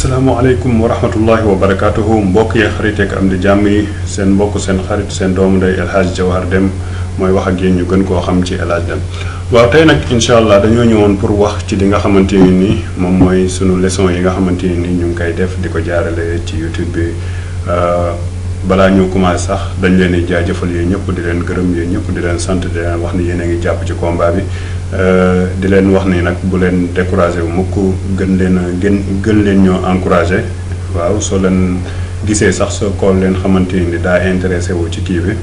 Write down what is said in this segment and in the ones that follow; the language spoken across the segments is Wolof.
asalaamaaleykum wa rahmatullahi wa barakatuhu mbokk yi xarit ak am di jàmm yi seen mbokk seen xarit seen doomu ndey El Hadj Jawhar Deme mooy wax ak yéen ñu gën koo xam ci El Hadj Deme waaw tey nag incha allah dañoo ñëwoon pour wax ci li nga xamante ni moom mooy sunu leçon yi nga xamante ni ñu ngi koy def di ko jaarale ci YouTube bi balaa ñu commencé sax dañ leen di jaajëfal yéen ñëpp di leen gërëm yéen ñëpp di leen sant di leen wax ni yéen a ngi jàpp ci combat bi di leen wax ni nag bu leen découragé wu mukk gën leen ñoo encouragé waaw soo leen gisee sax soo ko leen xamante ni daa intéressé wu ci kii bi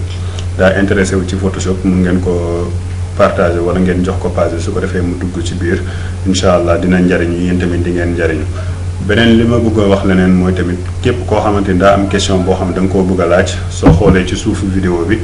daa intéressé wu ci Photoshop mun ngeen ko partagé wala ngeen jox ko page su ko defee mu dugg ci biir incha allah dina njariñu yéen tamit di ngeen njariñu beneen li ma bëgg a wax leneen mooy tamit képp koo xamante ni daa am question boo xam ne da nga koo bëgg a laaj soo xoolee ci suufu vidéo bi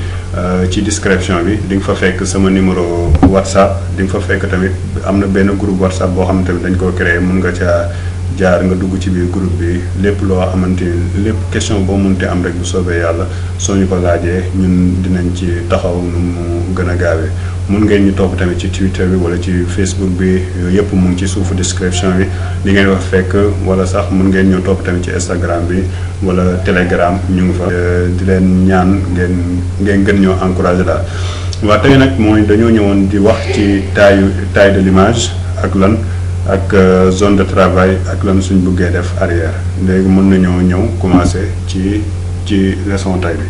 ci description bi di nga fa fekk sama numéro WhatsApp di nga fa fekk tamit am na benn groupe WhatsApp boo xam ne tamit dañ koo créé mun nga caa jaar nga dugg ci biir groupe bi lépp loo xamante ni lépp question boo munte am rek bu soobee yàlla soo ñu ko laajee ñun dinañ ci taxaw nu mu gën a gaawee mun ngeen ñu topp tamit ci Twitter bi wala ci Facebook bi yooyu yëpp mu ngi ci suufu description bi li ngeen wax fekk wala sax mun ngeen ñu topp tamit ci Instagram bi wala Telegram ñu ngi fa di leen ñaan ngeen gën ñoo encouragé daal waa tey nag mooy dañoo ñëwoon di wax ci taille de l'image ak lan ak zone de travail ak lan suñ bëggee def arrière léegi mën nañoo ñëw commencer ci leçon tay bi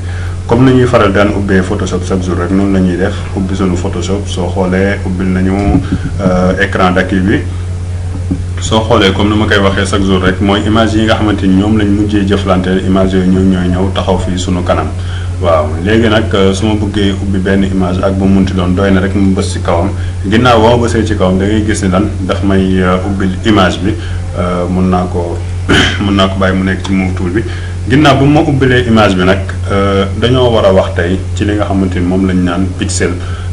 comme nañuy faral daan ubbee Photoshop chaque jour rek noonu la ñuy def ubbi sunu Photoshop soo xoolee ubbil nañu écran d'accueil bi soo xoolee comme ni ma koy waxee chaque jour rek mooy image yi nga xamante ni ñoom lañ mujjee jëflanteel image yooyu ñooy ñëw taxaw fii sunu kanam waaw léegi nag su ma bëggee ubbi benn image ak bu munti doon doy na rek mu bës ci kawam ginnaaw boo ma bësee ci kawam da ngay gis ni lan daf may ubbil image bi mun naa ko bàyyi mu nekk ci move tool bi ginnaaw bu ma ubbilee image bi nag dañoo war a wax tey ci li nga xamante ni moom lañ naan pixel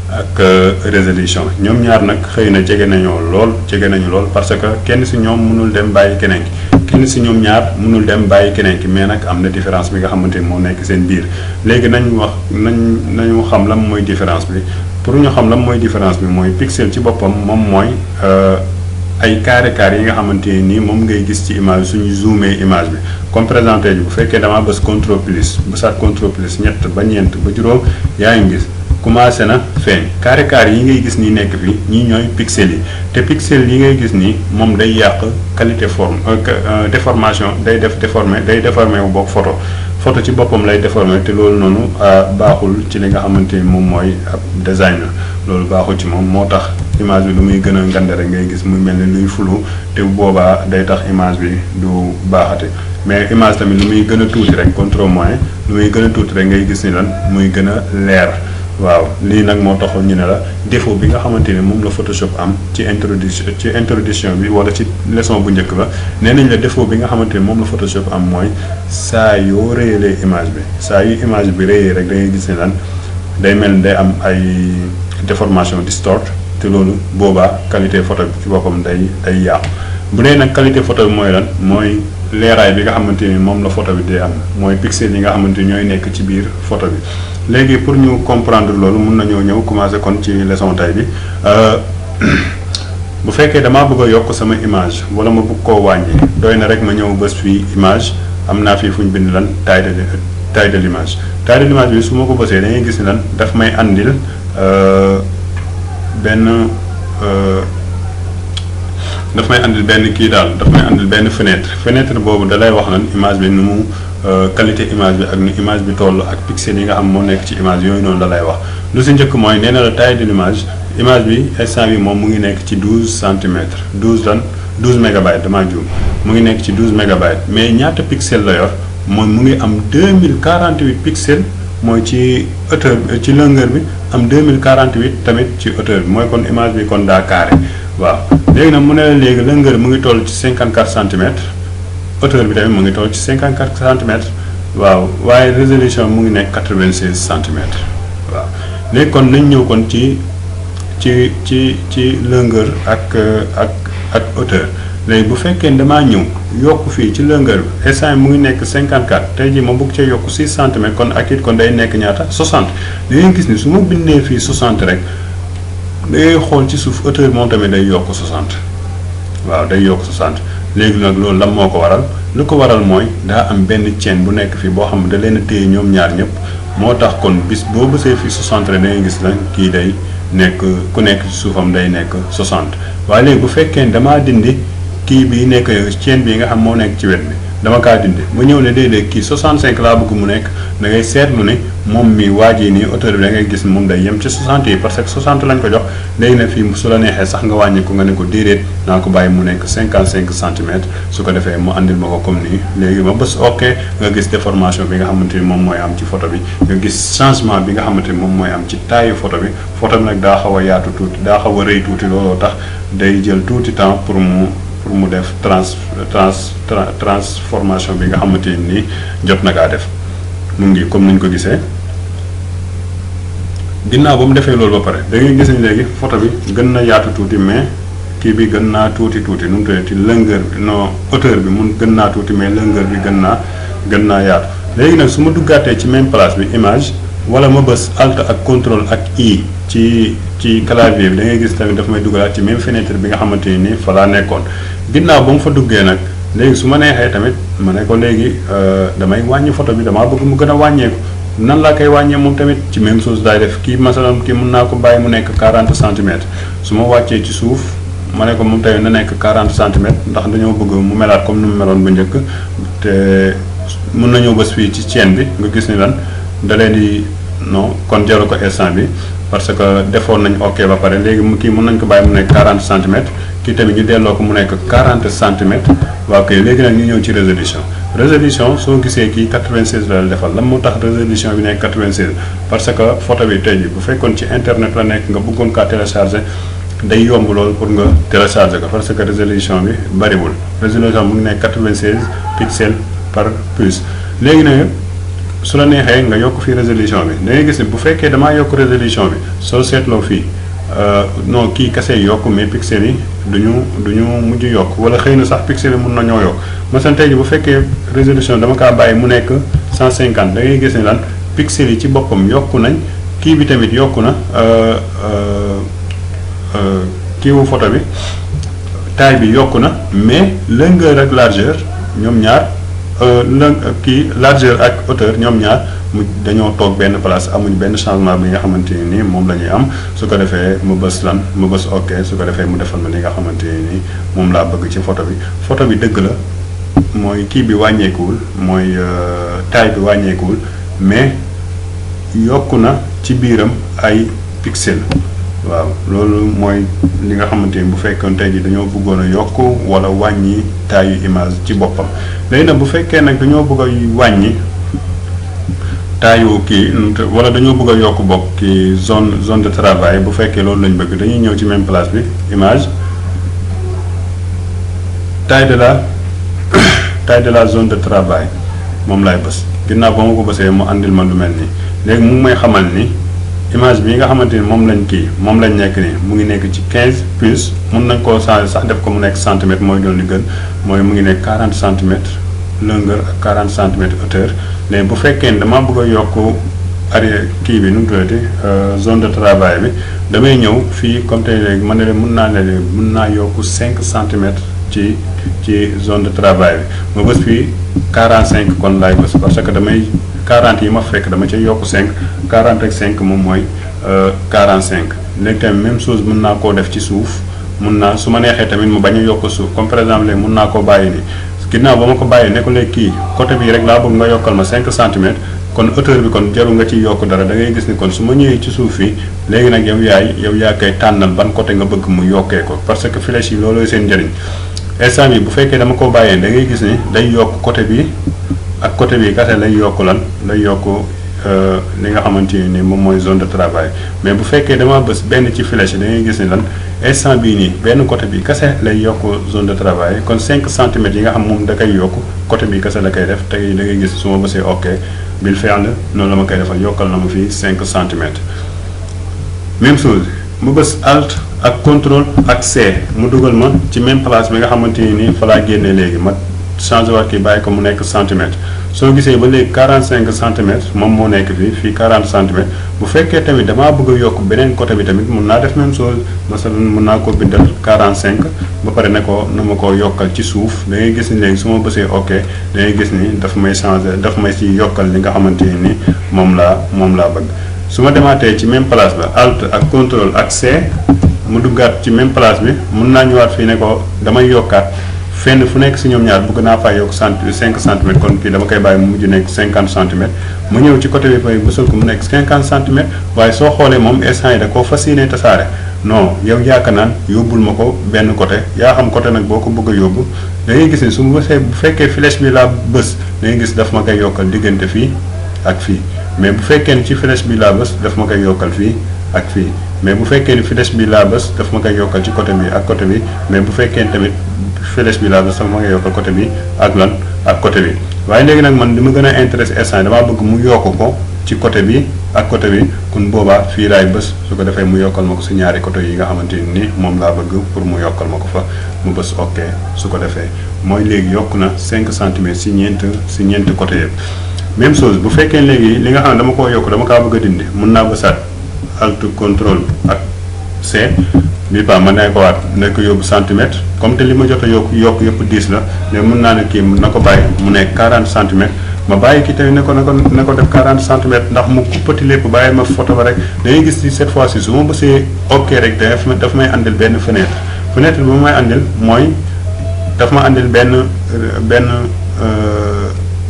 ak résolution ñoom ñaar nag xëy na jege nañu lool parce que kenn si ñoom mënul dem bàyyi keneen ki kenn si ñoom ñaar mënul dem bàyyi keneen ki mais nag am na différence bi nga xamante ni moo nekk seen biir léegi nañu xam lan mooy différence bi pour ñu xam lan mooy différence bi mooy pixel ci boppam moom mooy ay carré yi nga xamante ni moom ngay gis ci image suñu zoomé image bi comme présenté ji bu fekkee damaa bës contrôle plus bësaat contrôle plus ñett ba ñeent ba juróom yaa ngi gis commencé na feeñ carré yi ngay gis nii nekk fii ñii ñooy pixel yi te pixel yi ngay gis nii moom day yàq qualité forme déformation day déformé wu boog photo ci boppam lay déformé te loolu noonu baaxul ci li nga xamante ni moom mooy ab design loolu baaxul ci moom moo tax image bi lu muy gën a ngande rek ngay gis muy mel ni luy flou te boobaa day tax image bi du baaxate mais image tamit lu muy gën a tuuti rek contrôle moyen lu muy gën a tuuti rek ngay gis ni lan muy gën a leer waaw lii nag moo taxoon ñu ne la défaut bi nga xamante ni moom la Photoshop am ci introduction bi wala ci leçon bu njëkk ba nee nañ la défaut bi nga xamante ni moom la Photoshop am mooy saa yoo réyalee image bi saa yu image bi réyee rek da ngay gis ni lan day mel ni day am ay déformation distort te loolu boobaa qualité photo bi ci boppam day yàqu bu dee nag qualité photo bi mooy lan mooy leeraay bi nga xamante ni moom la photo bi day am mooy pixel yi nga xamante ni ñooy nekk ci biir photo bi léegi pour ñu comprendre loolu mun nañoo ñëw commencer kon ci leçon tay bi bu fekkee damaa bëgg a yokk sama image wala ma bëgg koo wàññi doy na rek ma ñëw bës fii image am naa fii fu ñu bind lan taille de l'image bi su ma ko bësee da ngay gis ni lan daf may andil benn kii daal daf may andil benn fenêtre boobu da lay wax lan image bi nu mu qualité image bi ak nu image bi toll ak pixel yi nga xam moo nekk ci image yooyu noonu la lay wax lu si njëkk mooy nee na la taille de l'image bi instant bi moom mu ngi nekk ci 12 centimètres 12 mégabytes damaa juum mu ngi nekk ci 12 mégabytes mais ñaata pixel la yor mooy mu ngi am 2048 pixels mooy ci hauteur ci longueur bi am 2048 tamit ci hauteur bi mooy kon image bi kon daa carré waaw léegi nag mu ne la léegi longueur mu ngi toll ci 54 centimètres hauteur bi tamit mu ngi toll ci 54 centimètres waaw waaye résolution mu ngi nekk 96 centimètres waaw léegi kon nañ ñëw kon ci longueur ak hauteur léegi bu fekkee damaa ñëw yokk fii ci longueur bi instant mu ngi nekk 54 tey jii ma bëgg cee yokk 6 centimètres kon ak it kon day nekk ñaata 60 da ngay gis ni su ma bindee fii 60 rek da ngay xool ci suuf hauteur moom tamit day yokk 60 waaw day yokk 60 léegi nag loolu lan moo ko waral lu ko waral mooy daa am benn chaîne bu nekk fii boo xam ne da leen a téye ñoom ñaar ñëpp moo tax kon bis boo bësee fii 60 da ngay gis la kii day nekk ku nekk ci suufam day nekk 60 waaye léegi bu fekkee ne damaa dindi kii bi nekk chaîne bi nga xam moo nekk ci wet bi dama kaa dindi ma ñëw ne déedéet kii 65 laa bëgg mu nekk da ngay seetlu ne moom mi waaj yi nii hauteur bi da ngay gis moom day yem ci 60 yi parce que 60 lañ ko jox léegi nag fii su la neexee sax nga wàññi ko nga ne ko déedéet naa ko bàyyi mu nekk 55 centimètres su ko defee mu andil ma ko comme nii léegi ma bës ok nga gis déformation bi nga xamante ni moom mooy am ci photo bi nga gis changement bi nga xamante ni moom mooy am ci taayu photo bi nag daa xaw a yaatu tuuti daa xaw a rëy tuuti looloo tax day jël tuuti temps pour mu def transformation bi nga xamante ni jot na kaa def mu ngi comme niñ ko gisee ginnaaw ba mu defee loolu ba pare da ngay gis ni léegi photo bi gën na yaatu tuuti mais kii bi gën naa tuuti nu mu tuddati longueur bi non hauteur bi mun gën naa tuuti mais longueur bi gën naa yaatu léegi nag su ma duggaatee ci même place bi image wala ma bës alt ak contrôle ak i ci clavier bi da ngay gis tamit daf may duggalaat ci même fenêtre bi nga xamante ni fa laa nekkoon ginnaaw ba mu fa duggee nag léegi su ma neexee tamit ma ne ko léegi damay wàññi photo bi damaa bëgg mu gën a wàññeeku nan laa koy wàññee moom tamit ci même chose daay def kii masalan kii mën naa ko bàyyi mu nekk 40 centimètres su ma wàccee ci suuf ma ne ko moom tamit na nekk 40 centimètres ndax dañoo bëgg mu melaat comme ni mu meloon bu njëkk te mën nañoo bës fii ci chaîne bi nga gis ni lan da leen di non kon jaru ko instant bi parce que defoon nañ ok ba pare léegi kii mën nañ ko bàyyi mu nekk 40 centimètres kii tamit ñu delloo ko mu nekk 40 centimètres waaw kay léegi nag ñu ñëw ci résolution soo gisee kii 96 la defal lan moo tax résolution bi nekk 96 parce que photo bi tey jii bu fekkoon ci internet la nekk nga bëggoon kaa télécharger day yomb loolu pour nga télécharger ko parce que résolution bi bariwul résolution mu ngi nekk 96 pixels par pouce léegi nag su la neexee nga yokk fii résolution bi da ngay gis ne bu fekkee damaa yokk résolution bi soo seetloo fii non kii kese yokk mais pixels yi duñu mujj yokk wala xëy na sax pixels yi mun na ñoo yokk masalan tey ji bu fekkee résolution dama kaa bàyyi mu nekk 150 da ngay gis ne lan pixels yi ci boppam yokku nañ kii bi tamit yokku na kii wu photo bi taille bi yokku na mais longueur ak largeur ñoom ñaar kii largeur ak hauteur ñoom ñaar mu dañoo toog benn place amuñ benn changement bi nga xamante ni moom la ñuy am su ko defee mu bës ok su ko defee mu defal ma li nga xamante ni moom laa bëgg ci photo bi dëgg la mooy kii bi wàññeekuwul mooy taille bi wàññeekuwul mais yokku na ci biiram ay pixels waaw loolu mooy li nga xamante ni bu fekkoon tey jii dañoo bëggoon a yokk wala wàññi taayu image ci boppam léegi nag bu fekkee nag dañoo bëgg a wàññi taayu kii wala dañoo bëgg a yokk bokk ki zone de travail bu fekkee loolu lañ bëgg dañuy ñëw ci même place bi image taille de la zone de travail moom laay bës ginnaaw ba ma ko bësee mu andil ma lu mel nii léegi mu ngi may xamal ni image bi nga xamante ni moom lañ nekk nii mu ngi nekk ci 15 plus mun nañ koo changer sax def ko mu nekk centimètre mooy doon li gën mooy mu ngi nekk 40 centimètres longueur ak 40 centimètres hauteur mais bu fekkee ne damaa bëgg a yokk arrière kii bi nu mu tuddati zone de travail bi damay ñëw fii comme tey léegi man ne leen mën naa yokk 5 centimètres ci zone de travail bi ma bës fii 45 kon laay bës parce que damay 40 yi ma fekk dama ci yokk 5 40 ak 5 moom mooy 45 léegi tamit même chose mën naa koo def ci suuf mun naa su ma neexee tamit mu bañ a yokk suuf comme par exemple léegi mun naa koo bàyyi nii ginnaaw ba ma ko bàyyi ne ko léegi kii côté bii rek laa bëgg nga yokkal ma 5 centimètres kon hauteur bi kon jarul nga ciy yokk dara da ngay gis ni kon su ma ñëwee ci suuf fii léegi nag yow yaa koy tànnal ban côté nga bëgg mu yokkee ko parce que flèche yi loolooy seen njëriñ instant bi bu fekkee dama ko bàyyee da ngay gis ni day yokk côté bi ak côté bi kese lay yokk lay yokk li nga xamante ni moom mooy zone de travail mais bu fekkee dama bës benn ci flèche da ngay gis ni instant bii nii benn côté bi kese lay yokk zone de travail kon 5 centimètres yi nga xam moom da koy yokk côté bi kese la koy def tey da ngay gis su ma bësee ok bil feexle noonu la ma koy defal yokkal na ma fii 5 centimètres même chose mu bës alt ak contrôle ak C mu dugal ma ci même place bi nga xamante ni fa laa génnee léegi ma changé waat kii bàyyi ko mu nekk centimètre soo gisee ba léegi 45 centimètres moom moo nekk fii 40 centimètres bu fekkee tamit damaa bëgg a yokk beneen côté bi tamit mun naa def même chose masalan mun naa ko bindal 45 ba pare ne ko na ma ko yokkal ci suuf da ngay gis ni léegi su ma bësee ok da ngay gis ni daf may changé daf may ci yokkal li nga xamante ni moom laa bëgg su ma demaatee ci même place ba alt ak contrôle ak C mu duggaat ci même place bi mun naa ñëwaat fii ne ko damay yokkaat fenn fu nekk si ñoom ñaar bëgg naa faa yokk 5 centimètres kon kii dama koy bàyyi mu mujj nekk 50 centimètres mu ñëw ci côté bi fay bësal ko mu nekk 50 centimètres waaye soo xoolee moom instant yi da koo fas yéene tasaare non yow yaakaar naan yóbbul ma ko benn côté yaa xam côté nag boo ko bëgg a yóbbu da ngay gis ni su ma bësee bu fekkee flèche bi laa bës da ngay gis daf ma koy yokkal diggante fii ak fii mais bu fekkee ni ci flèche bi laa bës daf ma koy yokkal fii ak fii mais bu fekkee ni flèche bi laa bës daf ma koy yokkal ci côté bi ak côté bi mais bu fekkee ni tamit flèche bi laa bës daf ma koy yokkal côté bi ak lan ak côté bi waaye léegi nag man li ma gën a intéressé instant damaa bëgg mu yokk ko ci côté bi ak côté bi kon boobaa fii laay bës su ko defee mu yokkal ma ko si ñaari côté yi nga xamante ni moom laa bëgg pour mu yokkal ma ko fa mu bës ok su ko defee mooy léegi yokk na 5 centimètres si ñeent côté yëpp même chose bu fekkee léegi li nga xam ne dama koo yokk dama kaa bëgg a dindi mun naa bësaat alt contrôle ak C bi pa ma ne ko waat ne ko yóbbu centimètre comme te li ma jot a yokk yëpp 10 la mais mun naa ne kii na ko bàyyi mu nekk 40 centimètres ma bàyyi kii tamit ne ko def 40 centimètres ndax mu kuppati lépp bàyyi ma photo ba rek da ngay gis ci cette fois ci su ma bësee ok rek daf may andil benn fenêtre bi ma may andil mooy daf ma andil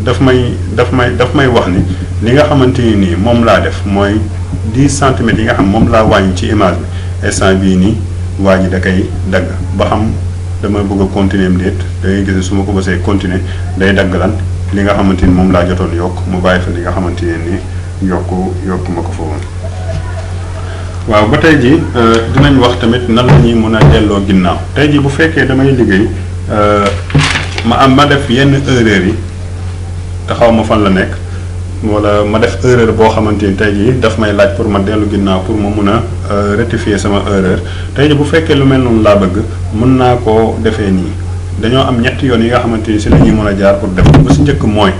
daf may wax ni li nga xamante ni nii moom laa def mooy 10 centimètres yi nga xam moom laa wàññi ci image bi instant bii nii waa ji da koy dagg ba xam dama bëgg a continuer am déet da ngay gis su ma ko bësee continuer day dagg lan li nga xamante ni moom laa jotoon yokk mu bàyyi fa li nga xamante ne ni yokk ma ko fa woon waaw ba tey jii dinañ wax tamit nan la ñuy mën a delloo ginnaaw tey jii bu fekkee damay liggéey ma def yenn erreur yi te xaw ma fan la nekk wala ma def erreur boo xamante ni tey jii daf may laaj pour ma dellu ginnaaw pour ma mun a rectifier sama erreur tey jii bu fekkee lu mel noonu laa bëgg mën naa koo defee nii dañoo am ñetti yoon yi nga xamante ni si la ñuy mën a jaar pour def ba si njëkk mooy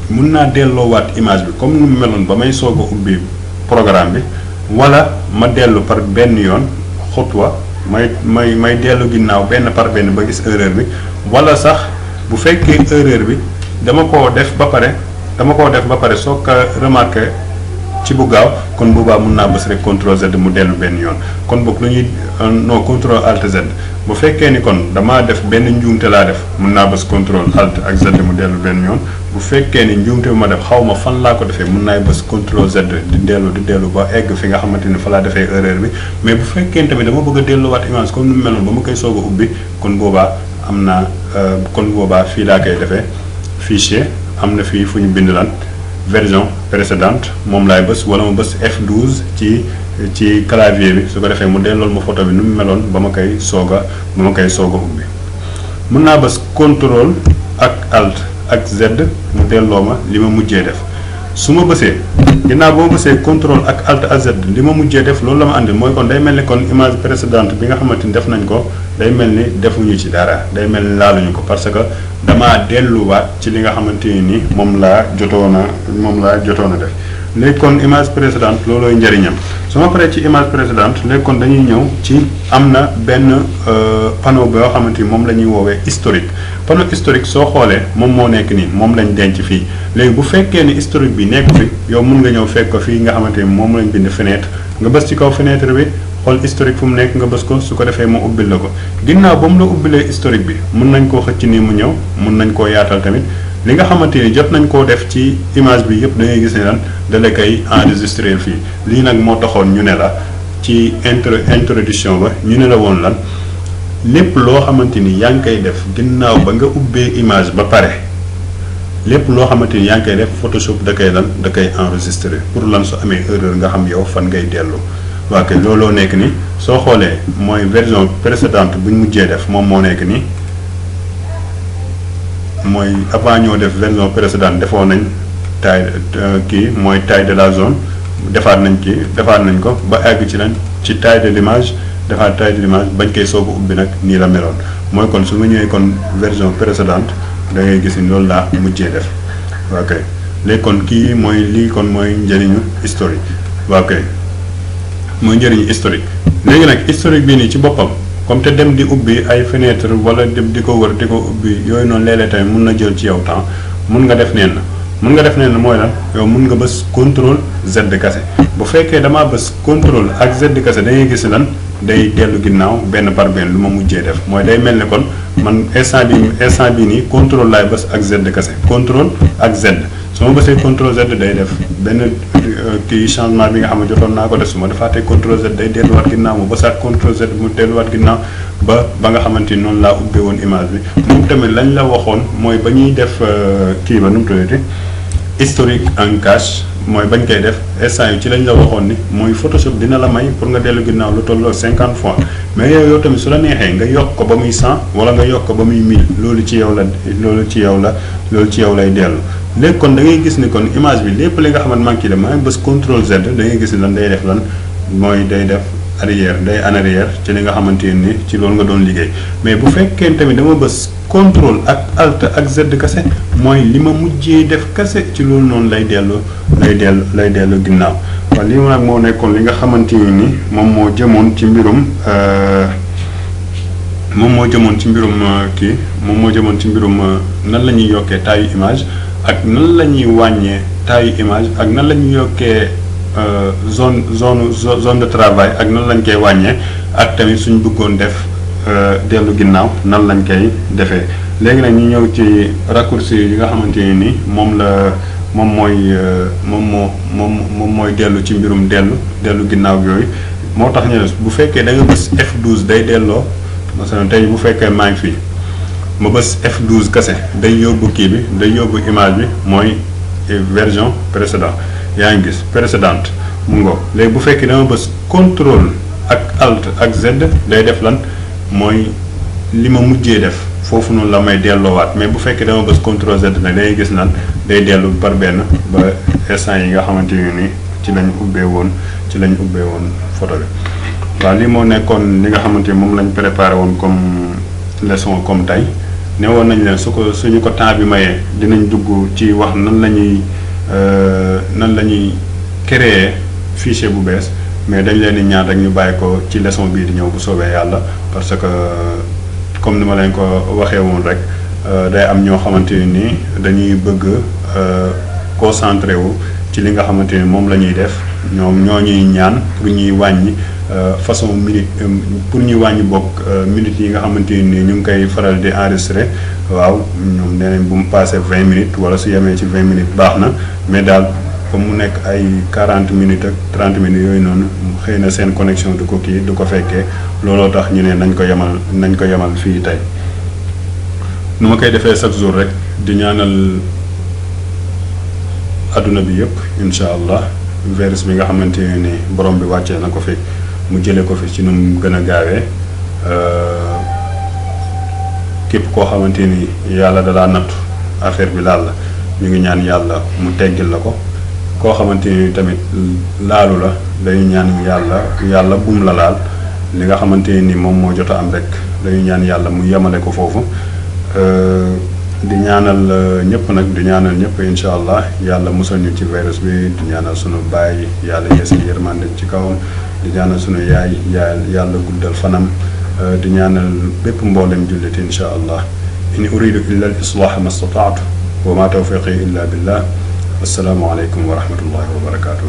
mun naa delloowaat image bi comme nu mu meloon ba may soog a ubbi programme bi wala ma dellu par benn yoon xutwa may dellu ginnaaw benn par benn ba gis erreur bi wala sax bu fekkee erreur bi dama koo def ba pare soo ko remarqué ci bu gaaw kon boobaa mun naa bës rek CTRL Z mu dellu benn yoon kon boog lu ñuy non CTRL ALT Z bu fekkee ni kon damaa def benn njuumte laa def mun naa bës CTRL ALT ak Z mu dellu benn yoon bu fekkee ni njuumte bi ma def xaw ma fan laa ko defee mun naay bës CTRL Z di dellu ba egg fi nga xamante ni fa laa defee erreur bi mais bu fekkee tamit dama bëgg a delluwaat image comme ni mu meloon ba ma koy soog a ubbi kon boobaa am naa kon boobaa fii laa koy defee fichier am na fii fu ñu bind lan version précédente moom laay bës wala ma bës F12 ci clavier bi su ko defee mu dellool ma photo bi nu mu meloon ba ma koy soog a ubbi mën naa bës CTRL ak ALT ak Z mu delloo ma li ma mujjee def su ma bësee ginnaaw boo bësee CTRL ak ALT ak Z li ma mujjee def loolu la ma àndil mooy kon day mel ni kon image précédente bi nga xamante ni def nañ ko day mel ni defuñu ci dara day mel ni laaluñu ko parce que damaa delluwaat ci li nga xamante ni moom laa jotoon a def léegi kon image précédente loolooy njëriñam su ma paree ci image précédente léegi kon dañuy ñëw ci am na benn panneau boo xamante ni moom la ñuy woowee historique panneau historique soo xoolee moom moo nekk nii moom lañ denc fii léegi bu fekkee ni historique bi nekk fi yow mun nga ñëw fekk ko fii nga xamante ni moom lañ bind fenêtre nga bës ci kaw fenêtre bi xool historique fu mu nekk nga bës ko su ko defee mu ubbil la ko ginnaaw ba mu la ubbilee historique bi mun nañ koo xëcc nii mu ñëw mun nañ koo yaatal tamit li nga xamante ni jot nañ koo def ci image bi yëpp da ngay gis ne lan da la koy enregistré fii lii nag moo taxoon ñu ne la ci introduction ba ñu ne la woon lan lépp loo xamante ni yaa ngi koy def ginnaaw ba nga ubbee image ba pare lépp loo xamante ni yaa ngi koy def Photoshop da koy enregistré pour lan su amee erreur nga xam yow fan ngay dellu waa kay looloo nekk ni soo xoolee mooy version précédente bu ñu mujjee def moom moo nekk ni mooy avant ñoo def version précédente defoon nañ taille mooy taille de la zone defaat nañ ko ba egg ci lan ci taille de l'image defaat taille de l'image bañ koy soog a ubbi nag nii la meloon mooy kon su ma ñëwee kon version précédente da ngay gis ni loolu laa mujjee def ok léegi kon kii mooy lii kon mooy njëriñu historique ok mooy njëriñu historique léegi nag historique bii nii ci boppam comme te dem di ubbi ay fenêtre wala dem di ko wër di ko ubbi yooyu noonu léeg-léeg tamit mun na jël ci yow temps mun nga def neen mooy lan yow mun nga bës contrôle Z kase bu fekkee damaa bës contrôle ak Z kase da ngay gis lan day dellu ginnaaw benn par benn lu ma mujjee def mooy day mel ne kon man instant bi nii contrôle laay bës ak Z kase contrôle ak Z su ma bësee contrôle Z day def benn kii changement bi nga xam ne jotoon naa ko def su ma defaatee contrôle Z day delluwaat ginnaaw mu bësaat contrôle Z mu delluwaat ginnaaw ba nga xamante ni noonu laa ubbee woon image bi moom tamit lañ la waxoon mooy ba ñuy def kii ba nu mu tuddati historique en cache mooy bañ koy def instant yi ci lañ la waxoon ni mooy Photoshop dina la may pour nga dellu ginnaaw lu tolloo 50 fois mais yow tamit su la neexee nga yokk ko ba muy 100 wala nga yokk ko ba muy 1000 loolu ci yow lay dellu léegi kon da ngay gis ni kon image bi lépp li nga xamante maa ngi ciy def maa ngi bës contrôle Z da ngay gis ni lan day def lan mooy day def arrière day en arrière ci li nga xamante ni ci loolu nga doon liggéey mais bu fekkee tamit dama bës contrôle ak alt ak Z kase mooy li ma mujjee def kase ci loolu noonu lay dellu ginnaaw waaw lii nag moo nekkoon li nga xamante ni moom moo jëmoon ci mbirum nan la ñuy yokkee taayu image ak nan la ñuy wàññee taayu image ak nan la ñuy yokkee zone de travail ak nan lañ koy wàññee ak tamit suñ bëggoon def dellu ginnaaw nan lañ koy defee léegi nag ñu ñëw ci raccourci yi nga xamante ni moom mooy dellu ci mbirum dellu ginnaaw yooyu moo tax ñu ne bu fekkee da nga bës F12 day delloo masalan tey bu fekkee maa ngi fii ma bës F12 kese day yóbbu kii bi day yóbbu image bi mooy version précédente yaa ngi gis précédente mu ngo léegi bu fekkee dama bës contrôle ak alt ak Z day def lan mooy li ma mujjee def foofu noonu la may delloowaat mais bu fekkee dama bës contrôle Z nag day gis lan day dellu par benn ba instant yi nga xamante ni ci lañ ubbee woon photo bi waaw lii moo nekkoon li nga xamante ni moom lañ préparé woon comme leçon comme tey ne woon nañ leen suñu ko temps bi mayee dinañ dugg ci wax nan la ñuy créer fichier bu bees mais dañ leen di ñaan rek ñu bàyyi ko ci leçon bii di ñëw bu soobee yàlla parce que comme ni ma leen ko waxee woon rek day am ñoo xamante ni dañuy bëgg concentré wu ci li nga xamante ni moom la ñuy def ñoom ñoo ñuy ñaan pour ñuy wàññi façon minute pour ñuy wàññi bokk minutes yi nga xamante ni ñu ngi koy faral di enregistré waaw ñoom nee nañ bu mu passé 20 minutes wala su yemee ci 20 minutes baax na mais daal comme mu nekk ay 40 minutes ak 30 minutes yooyu noonu xëy na seen connexion du ko fekkee looloo tax ñu ne nañ ko yemal fii tey nu ma koy defee chaque jour rek di ñaanal adduna bi yëpp incha allah virus bi nga xamante ni borom bi wàccee na ko fi mu jëlee ko fi ci nu mu gën a gaawee képp koo xamante ni yàlla dalaa nattu affaire bi laal la ñu ngi ñaan yàlla mu teggil la ko koo xamante ni tamit laalu la dañu ñaan yàlla bum la laal li nga xamante ni moom moo jot a am rek dañu ñaan yàlla mu yemale ko foofu di ñaanal ñëpp nag di ñaanal ñëpp incha allah yàlla musal ñu ci virus bi di ñaanal sunu baay yàlla yeesal yërmande ci kawam di ñaanal sunu yaay yàlla guddal fanam di ñaanal bépp mboolem jullit incha allah in uridu illa al islah ma stataatu wa ma tawfiqi illa billah assalaamu aleykum wa rahmatullahi wa barakatuh